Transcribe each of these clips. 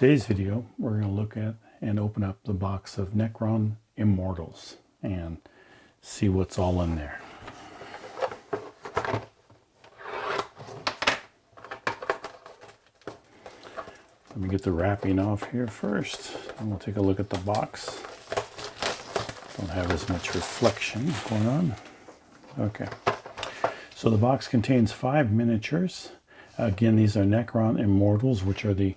today's video, we're going to look at and open up the box of Necron Immortals and see what's all in there. Let me get the wrapping off here first, and we'll take a look at the box. Don't have as much reflection going on. Okay, so the box contains 5 miniatures. Again, these are Necron Immortals, which are the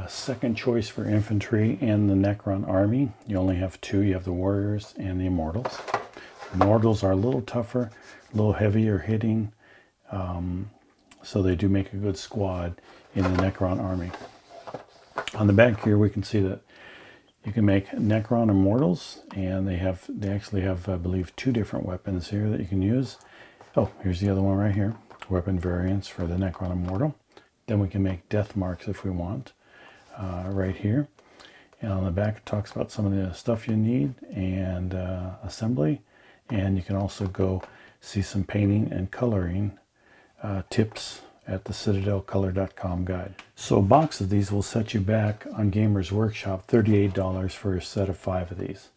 second choice for infantry in the Necron army. You only have 2. You have the warriors and the Immortals. The Immortals are a little tougher, a little heavier hitting, so they do make a good squad in the Necron army. On the back here, we can see that you can make Necron Immortals, and they actually have, I believe, 2 different weapons here that you can use. Oh, here's the other one right here. Weapon variants for the Necron Immortal. Then we can make death marks if we want, right here. And on the back it talks about some of the stuff you need and assembly. And you can also go see some painting and coloring tips at the citadelcolor.com guide. So a box of these will set you back on Gamer's Workshop $38 for a set of 5 of these.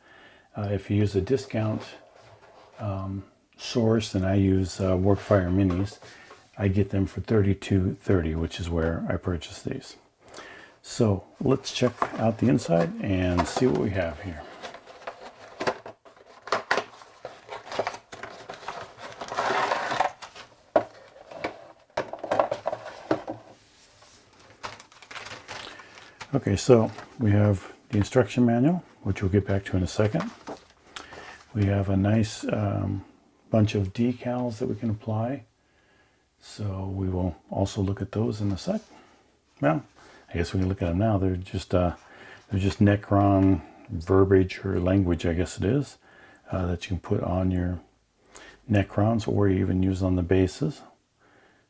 If you use a discount source, and I use Workfire Minis, I get them for $32.30, which is where I purchased these. So let's check out the inside and see what we have here. Okay, so we have the instruction manual, which we'll get back to in a second. We have a nice bunch of decals that we can apply. So we will also look at those in a sec. Well, I guess we can look at them now. They're just Necron verbiage or language, I guess it is, that you can put on your Necrons or you even use on the bases.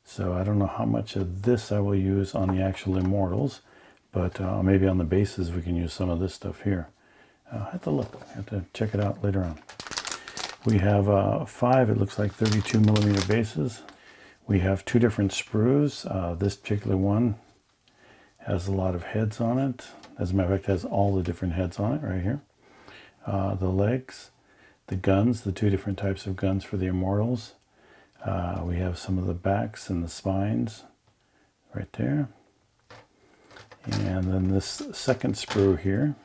So I don't know how much of this I will use on the actual Immortals, but maybe on the bases we can use some of this stuff here. I have to look. I have to check it out later on. We have 5, it looks like 32 millimeter bases. We have 2 different sprues. This particular one has a lot of heads on it. As a matter of fact, it has all the different heads on it right here. The legs, the guns, the 2 different types of guns for the Immortals. We have some of the backs and the spines right there. And then this second sprue here,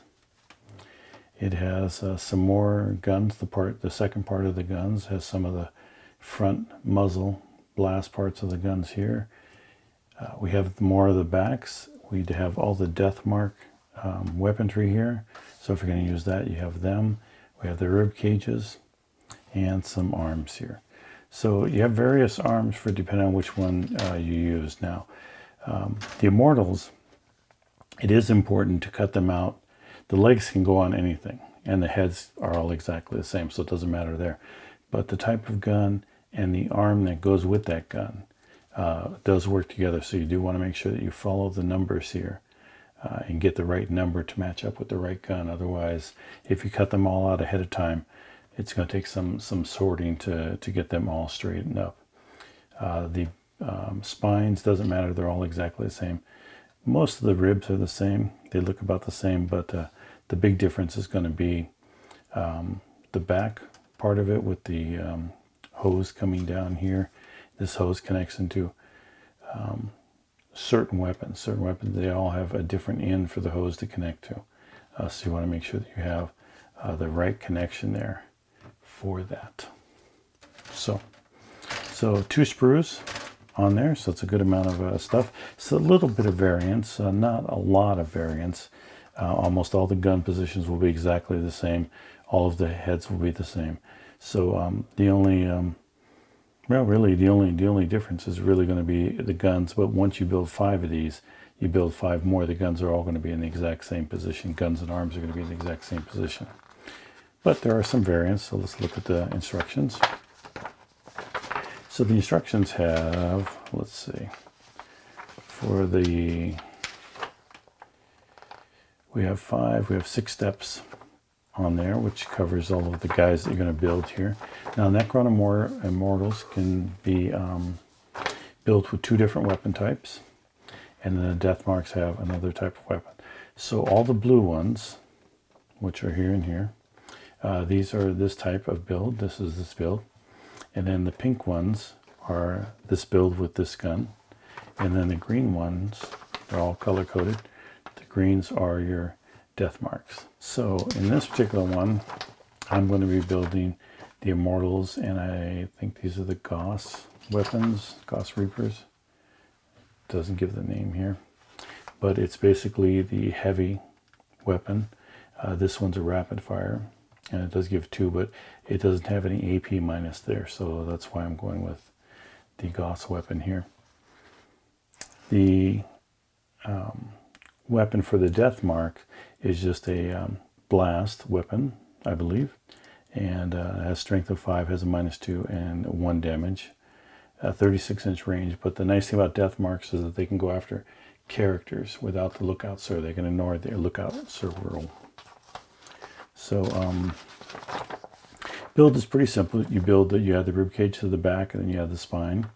it has some more guns. The second part of the guns has some of the front muzzle blast parts of the guns here. We have more of the backs. We have all the death mark weaponry here. So if you're going to use that, you have them. We have the rib cages and some arms here. So you have various arms for depending on which one you use. Now, the Immortals, it is important to cut them out. The legs can go on anything, and the heads are all exactly the same, so it doesn't matter there. But the type of gun and the arm that goes with that gun does work together, so you do want to make sure that you follow the numbers here and get the right number to match up with the right gun. Otherwise, if you cut them all out ahead of time, it's going to take some sorting to get them all straightened up. The spines, doesn't matter, they're all exactly the same. Most of the ribs are the same. They look about the same, but the big difference is going to be the back part of it with the hose coming down here. This hose connects into certain weapons. Certain weapons, they all have a different end for the hose to connect to. So you want to make sure that you have the right connection there for that. So 2 sprues on there, so it's a good amount of stuff. It's a little bit of variance, not a lot of variance. Almost all the gun positions will be exactly the same. All of the heads will be the same. So the only difference is really going to be the guns. But once you build 5 of these, you build 5 more. The guns are all going to be in the exact same position. Guns and arms are going to be in the exact same position. But there are some variants, so let's look at the instructions. So the instructions have, let's see, we have 6 steps on there, which covers all of the guys that you're going to build here. Now, Necron Immortals can be built with 2 different weapon types, and then the death marks have another type of weapon. So all the blue ones, which are here and here, these are this type of build. This is this build. And then the pink ones are this build with this gun. And then the green ones, they're all color coded. The greens are your death marks. So in this particular one, I'm going to be building the Immortals, and I think these are the Gauss weapons, Gauss Reapers. Doesn't give the name here, but it's basically the heavy weapon. This one's a rapid fire, and it does give 2, but it doesn't have any AP minus there, so that's why I'm going with the Gauss weapon here. The weapon for the death mark is just a blast weapon, I believe, and has strength of 5, has a -2 and 1 damage, 36-inch range. But the nice thing about death marks is that they can go after characters without the lookout sir. They can ignore their lookout sir rule. So build is pretty simple. You build you have the rib cage to the back, and then you have the spine.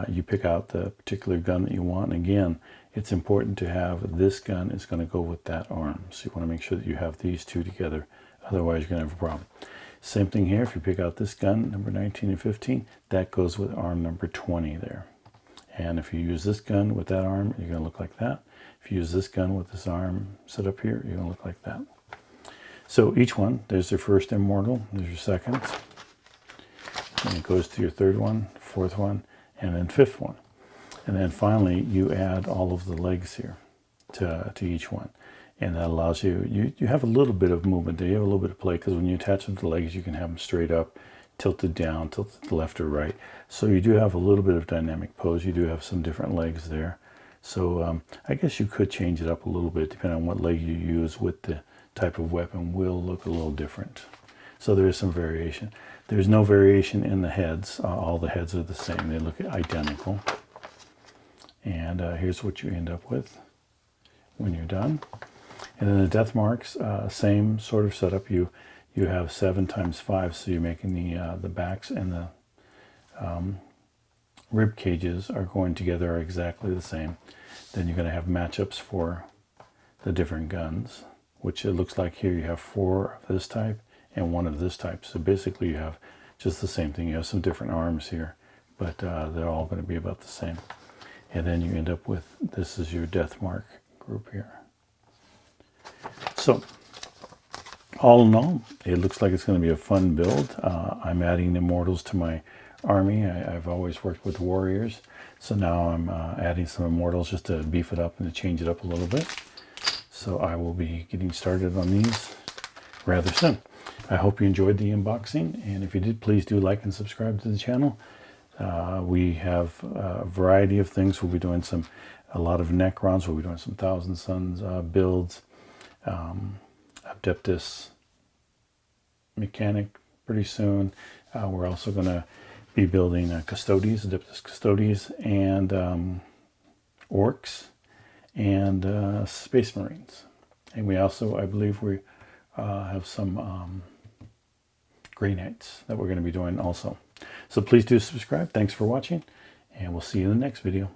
You pick out the particular gun that you want, and again, it's important to have this gun is going to go with that arm. So you want to make sure that you have these two together, otherwise you're going to have a problem. Same thing here. If you pick out this gun, number 19 and 15, that goes with arm number 20 there. And if you use this gun with that arm, you're going to look like that. If you use this gun with this arm set up here, you're going to look like that. So each one, there's your first Immortal, there's your second, and it goes to your third one, fourth one, and then fifth one. And then finally, you add all of the legs here to each one. And that allows you have a little bit of movement there. You have a little bit of play, because when you attach them to the legs, you can have them straight up, tilted down, tilted to the left or right. So you do have a little bit of dynamic pose. You do have some different legs there. So I guess you could change it up a little bit, depending on what leg you use with the type of weapon will look a little different. So there is some variation. There's no variation in the heads. All the heads are the same. They look identical. And here's what you end up with when you're done. And then the death marks, same sort of setup. You have 7 times 5, so you're making the backs and the rib cages are going together, are exactly the same. Then you're going to have matchups for the different guns, which it looks like here you have 4 of this type and 1 of this type. So basically you have just the same thing. You have some different arms here, but they're all going to be about the same. And then you end up with, this is your death mark group here. So all in all, it looks like it's going to be a fun build. I'm adding Immortals to my army. I've always worked with warriors, so now I'm adding some Immortals just to beef it up and to change it up a little bit. So I will be getting started on these rather soon. I hope you enjoyed the unboxing, and if you did, please do like and subscribe to the channel. We have a variety of things. We'll be doing a lot of Necrons. We'll be doing some Thousand Suns builds, Adeptus Mechanic pretty soon. We're also going to be building Custodes, Adeptus Custodes, and Orcs, and Space Marines. And we also, I believe, we have some Grey Knights that we're going to be doing also. So please do subscribe. Thanks for watching, and we'll see you in the next video.